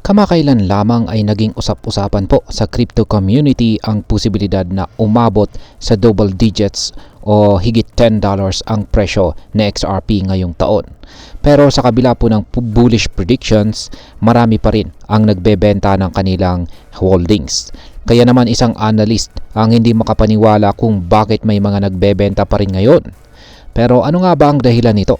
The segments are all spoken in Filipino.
Kamakailan lamang ay naging usap-usapan po sa crypto community ang posibilidad na umabot sa double digits o higit $10 ang presyo na XRP ngayong taon. Pero sa kabila po ng bullish predictions, marami pa rin ang nagbebenta ng kanilang holdings. Kaya naman isang analyst ang hindi makapaniwala kung bakit may mga nagbebenta pa rin ngayon. Pero ano nga ba ang dahilan nito?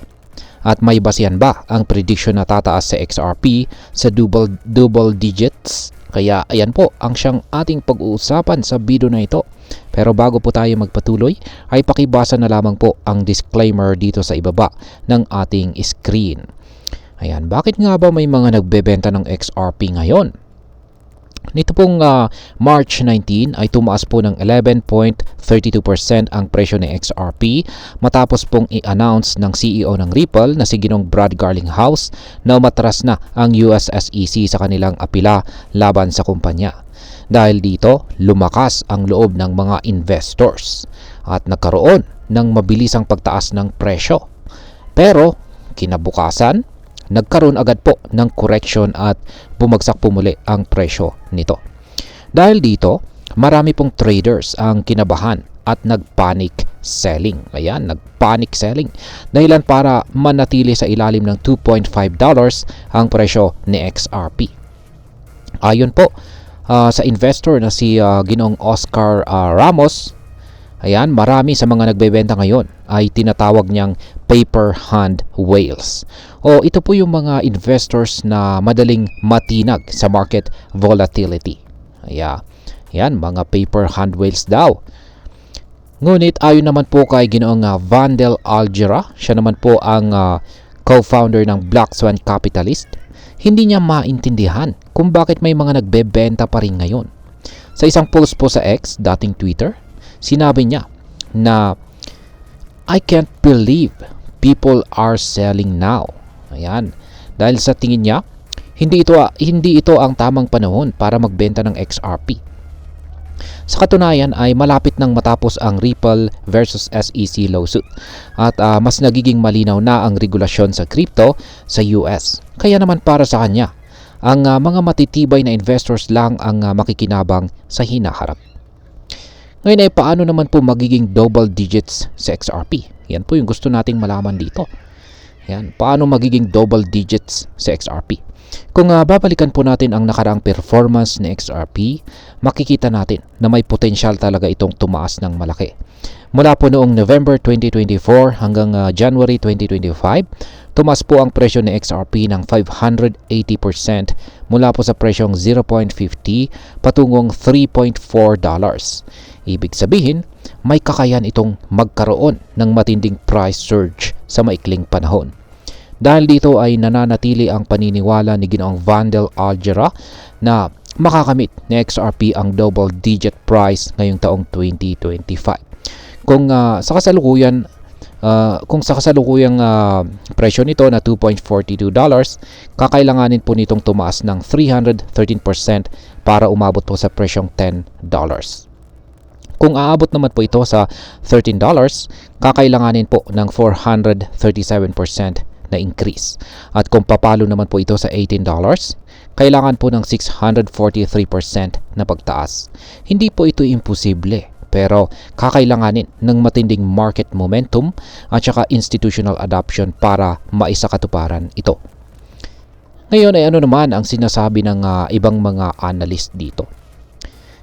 At may basihan ba ang prediction na tataas sa XRP sa double digits? Kaya ayan po ang siyang ating pag-uusapan sa video na ito. Pero bago po tayo magpatuloy ay pakibasa na lamang po ang disclaimer dito sa ibaba ng ating screen. Ayan, bakit nga ba may mga nagbebenta ng XRP ngayon? Nito pong March 19 ay tumaas po ng 11.32% ang presyo ng XRP matapos pong i-announce ng CEO ng Ripple na si Ginong Brad Garlinghouse na umatras na ang US SEC sa kanilang apila laban sa kumpanya. Dahil dito, lumakas ang loob ng mga investors at nagkaroon ng mabilisang pagtaas ng presyo. Pero kinabukasan, nagkaroon agad po ng correction at bumagsak po muli ang presyo nito. Dahil dito, marami pong traders ang kinabahan at nagpanic selling. Ayan, nagpanic selling. Dahilan para manatili sa ilalim ng $2.5 ang presyo ni XRP. Ayon po sa investor na si Ginoong Oscar Ramos, ayan, marami sa mga nagbebenta ngayon ay tinatawag niyang paper hand whales. O ito po yung mga investors na madaling matinag sa market volatility. Ayan, mga paper hand whales daw. Ngunit ayon naman po kay Ginoong Vandel Algera, siya naman po ang co-founder ng Black Swan Capitalist, hindi niya maintindihan kung bakit may mga nagbebenta pa rin ngayon. Sa isang post po sa X, dating Twitter, sinabi niya na I can't believe people are selling now. Ayan. Dahil sa tingin niya, hindi ito ang tamang panahon para magbenta ng XRP. Sa katunayan ay malapit nang matapos ang Ripple versus SEC lawsuit at mas nagiging malinaw na ang regulasyon sa crypto sa US. Kaya naman para sa kanya, ang mga matitibay na investors lang ang makikinabang sa hinaharap. Ngayon ay paano naman po magiging double digits sa XRP? Yan po yung gusto nating malaman dito. Yan, paano magiging double digits sa XRP? Kung babalikan po natin ang nakaraang performance ng XRP, makikita natin na may potensyal talaga itong tumaas ng malaki. Mula po noong November 2024 hanggang January 2025, tumaas po ang presyo ng XRP ng 580% mula po sa presyong 0.50 patungong $3.4. Ibig sabihin, may kakayan itong magkaroon ng matinding price surge sa maikling panahon. Dahil dito ay nananatili ang paniniwala ni Ginoong Vandel Algera na makakamit ni XRP ang double digit price ngayong taong 2025. Kung sa kasalukuyang presyo nito na $2.42, kakailanganin po nitong tumaas ng 313% para umabot po sa presyong $10. Kung aabot naman po ito sa $13, kakailanganin po ng 437% na increase. At kung papalo naman po ito sa $18, kailangan po ng 643% na pagtaas. Hindi po ito imposible, pero kakailanganin ng matinding market momentum at saka institutional adoption para maisakatuparan ito. Ngayon ay ano naman ang sinasabi ng ibang mga analyst dito?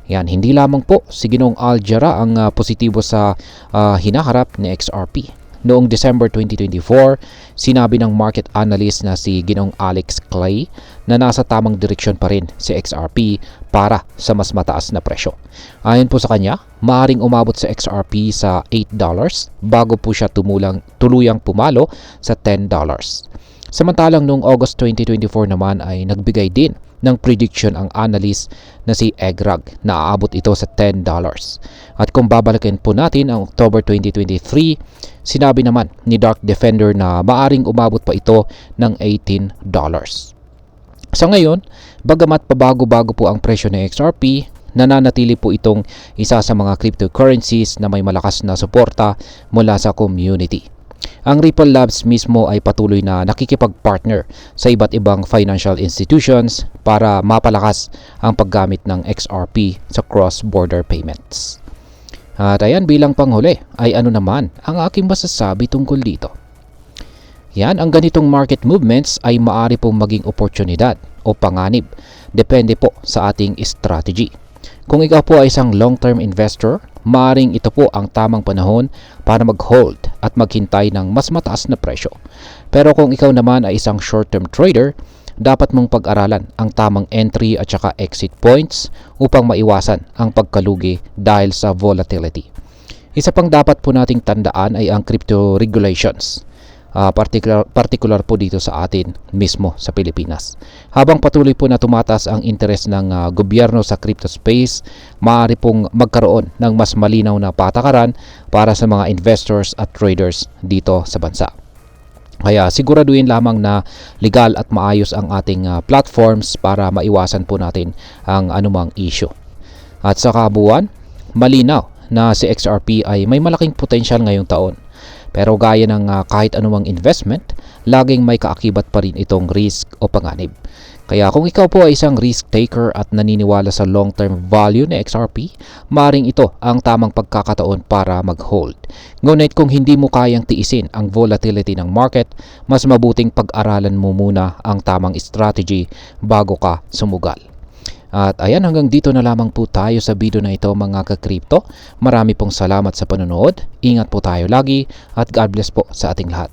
Yan, hindi lamang po si Ginoong Algera ang positibo sa hinaharap ni XRP. Noong December 2024, sinabi ng market analyst na si Ginoong Alex Clay na nasa tamang direksyon pa rin si XRP para sa mas mataas na presyo. Ayon po sa kanya, maaaring umabot sa XRP sa $8 bago po siya tuluyang pumalo sa $10. Samantalang noong August 2024 naman ay nagbigay din ng prediction ang analyst na si Egrag na aabot ito sa $10. At kung babalikan po natin ang October 2023, sinabi naman ni Dark Defender na maaring umabot pa ito ng $18. Sa ngayon, bagamat pabago-bago po ang presyo ng XRP, nananatili po itong isa sa mga cryptocurrencies na may malakas na suporta mula sa community. Ang Ripple Labs mismo ay patuloy na nakikipag-partner sa iba't ibang financial institutions para mapalakas ang paggamit ng XRP sa cross-border payments. At ayan, bilang panghuli ay ano naman ang aking masasabi tungkol dito. Yan, ang ganitong market movements ay maaari pong maging oportunidad o panganib. Depende po sa ating strategy. Kung ikaw po ay isang long-term investor, maaaring ito po ang tamang panahon para mag-hold at maghintay ng mas mataas na presyo. Pero kung ikaw naman ay isang short-term trader, dapat mong pag-aralan ang tamang entry at saka exit points upang maiwasan ang pagkalugi dahil sa volatility. Isa pang dapat po nating tandaan ay ang crypto regulations. Particular po dito sa atin mismo sa Pilipinas. Habang patuloy po na tumataas ang interes ng gobyerno sa crypto space, maaari pong magkaroon ng mas malinaw na patakaran para sa mga investors at traders dito sa bansa. Kaya siguraduhin lamang na legal at maayos ang ating platforms para maiwasan po natin ang anumang issue. At sa kabuuan, malinaw na si XRP ay may malaking potensyal ngayong taon. Pero gaya ng kahit anumang investment, laging may kaakibat pa rin itong risk o panganib. Kaya kung ikaw po ay isang risk taker at naniniwala sa long-term value ni XRP, maring ito ang tamang pagkakataon para mag-hold. Ngunit kung hindi mo kayang tiisin ang volatility ng market, mas mabuting pag-aralan mo muna ang tamang strategy bago ka sumugal. At ayan, hanggang dito na lamang po tayo sa video na ito mga ka-crypto. Marami pong salamat sa panonood. Ingat po tayo lagi at God bless po sa ating lahat.